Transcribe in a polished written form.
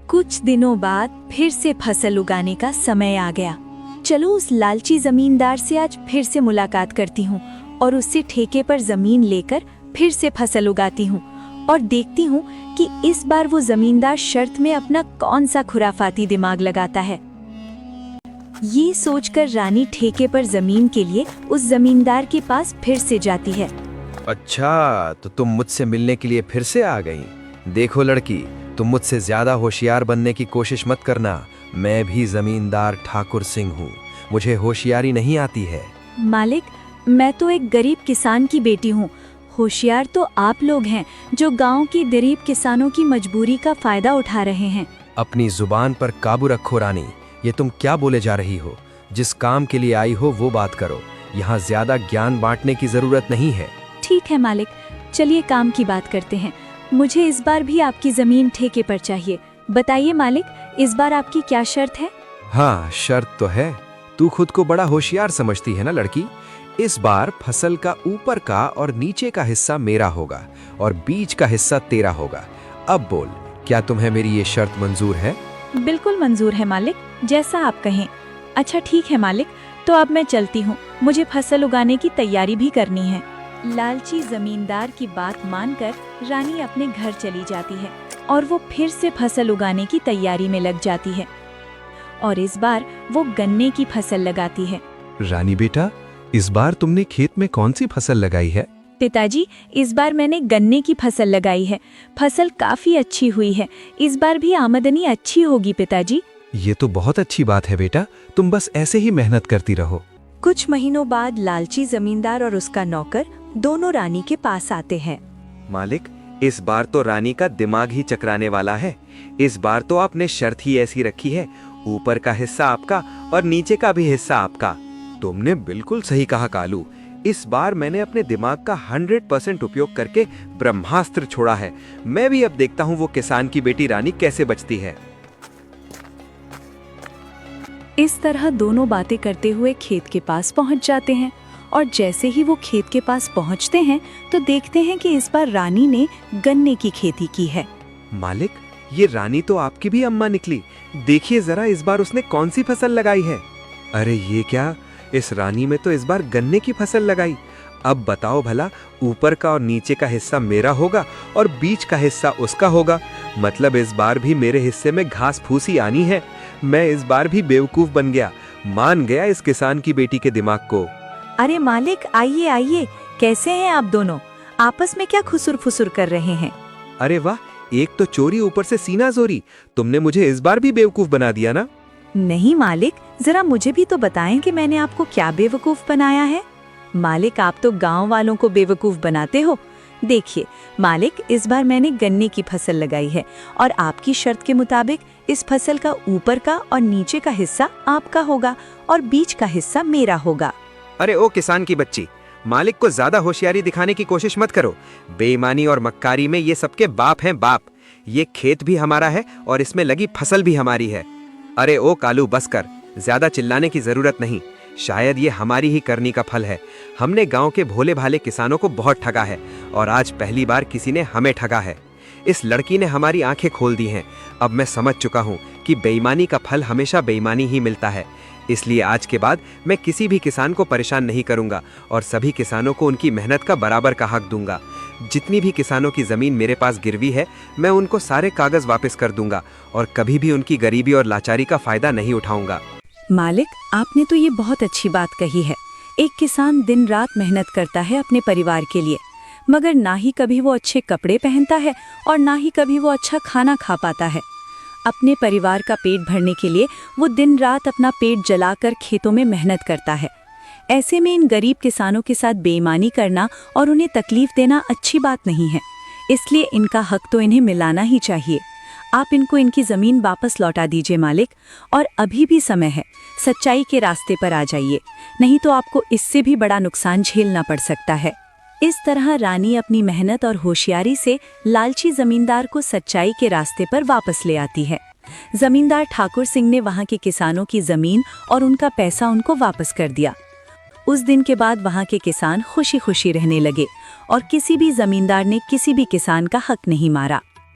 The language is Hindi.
कुछ दिनों बाद फिर से फसल उगाने का समय आ गया। चलो उस लालची जमींदार से आज फिर से मुलाकात करती हूँ और उससे ठेके पर जमीन लेकर फिर से फसल उगाती हूँ और देखती हूँ कि इस बार वो जमींदार शर्त में अपना कौन सा खुराफाती दिमाग लगाता है। ये सोचकर रानी ठेके पर जमीन के लिए उस जमींदार के पास फिर से जाती है। अच्छा, तो तुम मुझसे मिलने के लिए फिर से आ गई। देखो लड़की, तुम मुझसे ज्यादा होशियार बनने की कोशिश मत करना। मैं भी जमींदार ठाकुर सिंह हूँ, मुझे होशियारी नहीं आती है। मालिक, मैं तो एक गरीब किसान की बेटी हूँ। होशियार तो आप लोग हैं जो गांव के गरीब किसानों की मजबूरी का फायदा उठा रहे हैं। अपनी जुबान पर काबू रखो रानी। ये तुम क्या बोले जा रही हो? जिस काम के लिए आई हो वो बात करो। यहाँ ज्यादा ज्ञान बांटने की जरूरत नहीं है। ठीक है मालिक, चलिए काम की बात करते हैं। मुझे इस बार भी आपकी जमीन ठेके पर चाहिए। बताइए मालिक, इस बार आपकी क्या शर्त है? हाँ, शर्त तो है। तू खुद को बड़ा होशियार समझती है ना लड़की। इस बार फसल का ऊपर का और नीचे का हिस्सा मेरा होगा और बीच का हिस्सा तेरा होगा। अब बोल, क्या तुम्हें मेरी ये शर्त मंजूर है? बिल्कुल मंजूर है मालिक, जैसा आप कहें। अच्छा ठीक है मालिक, तो अब मैं चलती हूँ, मुझे फसल उगाने की तैयारी भी करनी है। लालची जमींदार की बात मानकर रानी अपने घर चली जाती है और वो फिर से फसल उगाने की तैयारी में लग जाती है और इस बार वो गन्ने की फसल लगाती है। रानी बेटा, इस बार तुमने खेत में कौन सी फसल लगाई है? पिताजी, इस बार मैंने गन्ने की फसल लगाई है। फसल काफी अच्छी हुई है। इस बार भी आमदनी अच्छी होगी पिताजी। ये तो बहुत अच्छी बात है बेटा, तुम बस ऐसे ही मेहनत करती रहो। कुछ महीनों बाद लालची जमींदार और उसका नौकर दोनों रानी के पास आते हैं। मालिक, इस बार तो रानी का दिमाग ही चकराने वाला है। इस बार तो आपने शर्त ही ऐसी रखी है, ऊपर का हिस्सा आपका और नीचे का भी हिस्सा आपका। तुमने बिल्कुल सही कहा कालू। इस बार मैंने अपने दिमाग का 100% उपयोग करके ब्रह्मास्त्र छोड़ा है। मैं भी अब देखता हूँ वो किसान की बेटी रानी कैसे बचती है। इस तरह दोनों बातें करते हुए खेत के पास पहुंच जाते हैं और जैसे ही वो खेत के पास पहुंचते हैं तो देखते हैं कि इस बार रानी ने गन्ने की खेती की है। मालिक, ये रानी तो आपकी भी अम्मा निकली। देखिए जरा, इस बार उसने कौन सी फसल लगाई है। अरे ये क्या, इस रानी में तो इस बार गन्ने की फसल लगाई। अब बताओ भला, ऊपर का और नीचे का हिस्सा मेरा होगा और बीच का हिस्सा उसका होगा। मतलब इस बार भी मेरे हिस्से में घास फूसी आनी है। मैं इस बार भी बेवकूफ बन गया, मान गया इस किसान की बेटी के दिमाग को। अरे मालिक, आइए आइए, कैसे हैं आप दोनों? आपस में क्या खुसुर फुसुर कर रहे हैं? अरे वाह, एक तो चोरी ऊपर से सीना जोरी। तुमने मुझे इस बार भी बेवकूफ बना दिया ना। नहीं मालिक, जरा मुझे भी तो बताएं कि मैंने आपको क्या बेवकूफ बनाया है। मालिक, आप तो गांव वालों को बेवकूफ बनाते हो। देखिए मालिक, इस बार मैंने गन्ने की फसल लगाई है और आपकी शर्त के मुताबिक इस फसल का ऊपर का और नीचे का हिस्सा आपका होगा और बीच का हिस्सा मेरा होगा। अरे ओ किसान की बच्ची, मालिक को ज्यादा होशियारी दिखाने की कोशिश मत करो। बेईमानी और मक्कारी में ये सबके बाप हैं बाप। ये खेत भी हमारा है और इसमें लगी फसल भी हमारी है। अरे ओ कालू, बस कर, ज्यादा चिल्लाने की जरूरत नहीं। शायद ये हमारी ही करनी का फल है। हमने गांव के भोले भाले किसानों को बहुत ठगा है और आज पहली बार किसी ने हमें ठगा है। इस लड़की ने हमारी आंखें खोल दी हैं। अब मैं समझ चुका हूँ कि बेईमानी का फल हमेशा बेईमानी ही मिलता है। इसलिए आज के बाद मैं किसी भी किसान को परेशान नहीं करूंगा और सभी किसानों को उनकी मेहनत का बराबर का हक दूंगा। जितनी भी किसानों की जमीन मेरे पास गिरवी है, मैं उनको सारे कागज वापस कर दूंगा और कभी भी उनकी गरीबी और लाचारी का फायदा नहीं उठाऊंगा। मालिक, आपने तो ये बहुत अच्छी बात कही है। एक किसान दिन रात मेहनत करता है अपने परिवार के लिए, मगर ना ही कभी वो अच्छे कपड़े पहनता है और ना ही कभी वो अच्छा खाना खा पाता है। अपने परिवार का पेट भरने के लिए वो दिन रात अपना पेट जलाकर खेतों में मेहनत करता है। ऐसे में इन गरीब किसानों के साथ बेईमानी करना और उन्हें तकलीफ देना अच्छी बात नहीं है। इसलिए इनका हक तो इन्हें मिलाना ही चाहिए। आप इनको इनकी जमीन वापस लौटा दीजिए मालिक, और अभी भी समय है, सच्चाई के रास्ते पर आ जाइए, नहीं तो आपको इससे भी बड़ा नुकसान झेलना पड़ सकता है। इस तरह रानी अपनी मेहनत और होशियारी से लालची जमींदार को सच्चाई के रास्ते पर वापस ले आती है। जमींदार ठाकुर सिंह ने वहां के किसानों की जमीन और उनका पैसा उनको वापस कर दिया। उस दिन के बाद वहां के किसान खुशी खुशी रहने लगे और किसी भी जमींदार ने किसी भी किसान का हक नहीं मारा।